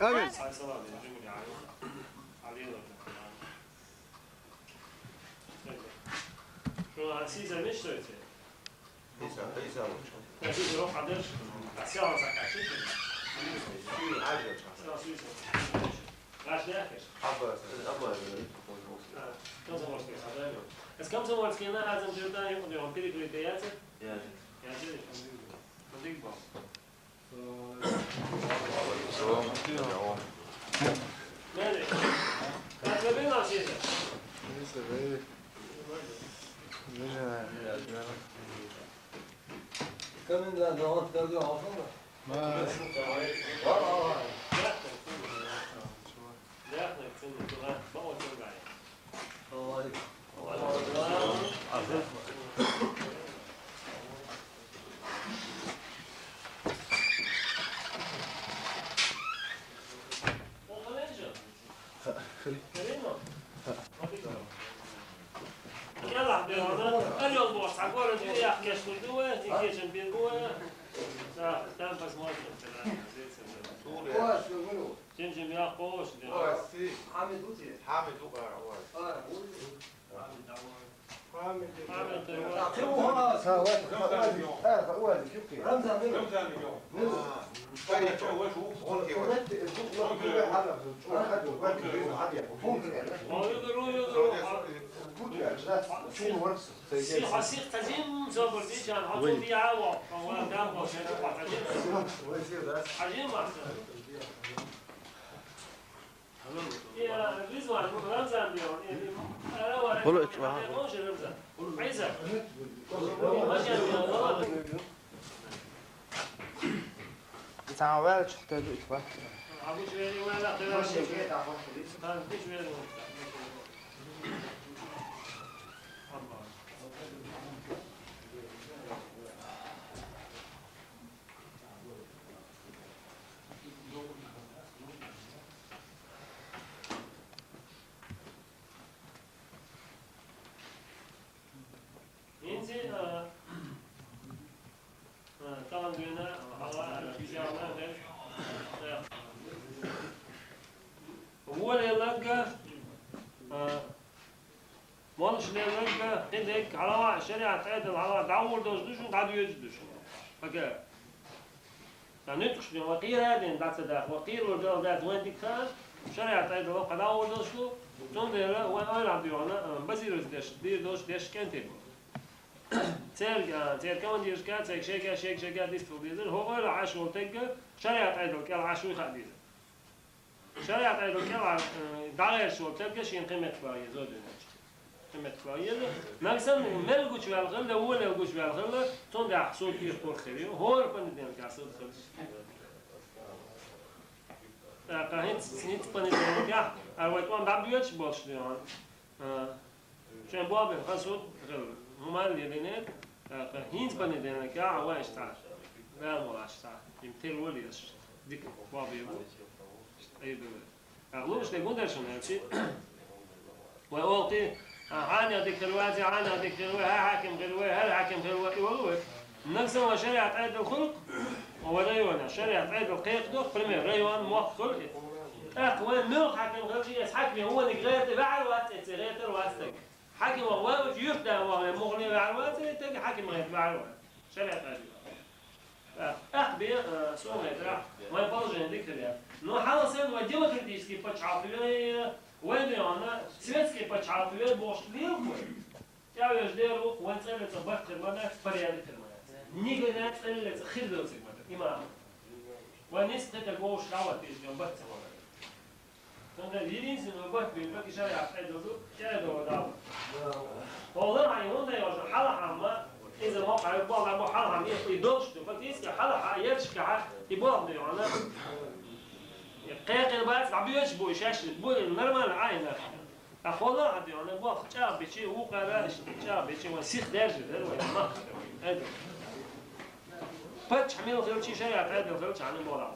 امين شو هسيزة مش تويتي إيسا هسيزة روح عدش أسيارة سكاشي عاجل راش ناكش أبا كم زمان سكيس هذا بس كم زمان سكينا لازم جدا يوم تيجي كليتيات يا جدي مديك باص مالك هتبين عشيزة كم من ذا تقدر عفوا ما داخلك سنة تغير بقوة ترجع يلا بيرنا اليوم بوس عقول دي يحكي شو دوه يجي جنبي دوه تام بس ما واش يقولوا جنجم يا قوش حامد وتي حامد وقع عامل خلاص وين شوفي رمزة منه ما يقدروا سيخ تجيم زبر دي كان حطوا دي عوا هو دام وشيء حجيم يا رزوان رمزان بيون والله اتباع موش رمزان عيسى ما كان بيون تعاونت حتى اتباع عبوش ويلي ولا خلاص كان فيش ويلي ينزل طبعا بينا هواء في شارع هو اللي لقى مالش اللي لقى هيك على شريعة عدل على دعور دوش وقعد يجدش فكا يعني نتخش اليوم وقير هذين دعت داخ وقير ورجال دعت وين ديك كان شريعة عدل وقعد دعور دوش ثم ده وين ألعب ديوانا بزيرو دير دوش كان تبو تير كمان ديش كات شيك ديست فوديزن هو ولا عاشور تجا شريعة عدل كلا عاشور خديزن شريعة عدل كلا دعير شو تجا شيء قيمة كلاية زودنا قيمة كلاية مثلا ملقوش بالغلة ولا ملقوش بالغلة تون ده حصول كير كور خيري هو البند دين كاسود خلص كهيت بند دين كه الوقتوان دبيوش باش ديان شن بابن خسود غل هما اللي دينك هينت بند دين كه عواش تاع لا مواش تاع يمتل وليش ديك بابي أي دول أغلبش تقول ده شنو هالشيء وأوقي عاني ذيك الوازي عاني ذيك الوازي حاكم غلوي هل حاكم غلوي والله نفس ما شريعة عيد الخلق وريوان شريعة عيد القيق ده بريمير ريوان موقف خلق أقوى ملك حاكم غلوي حاكم هو نقرأت بعد وقت تغير الوقت حاكم وواو يفتح وواو مغني بعد وقت تجي حاكم غير بعد وقت شريعة عيد أخبي سوما ترى ما يبالج عندك كذا نو حاصل وديمقراطيسكي بتشعبيه وين أنا سويتسكي بتشعبيه باش ليه يا يجدروا وين صار تبقى كمان فريالة كمان نيجي نتقل خير سيجمنت إما وناس تتجوش دعوة تيجي بس كمان يدين سنو بس بيبقى شريعة عيدو شريعة دعوة والله عيون ده يوجد حلا حما إذا ما قال بعض أبو حلا حما يدوش تفتيس كحلا حيرش كح يبغى ده يعني قيق الباس عبيش بو شاش بو نورمال عين أخونا عاد يعني بو خشاب بشيء هو قراش خشاب بشيء وسيخ درجة ده ما هذا فتح حميل خير شيء شيء عاد خير عن الموضوع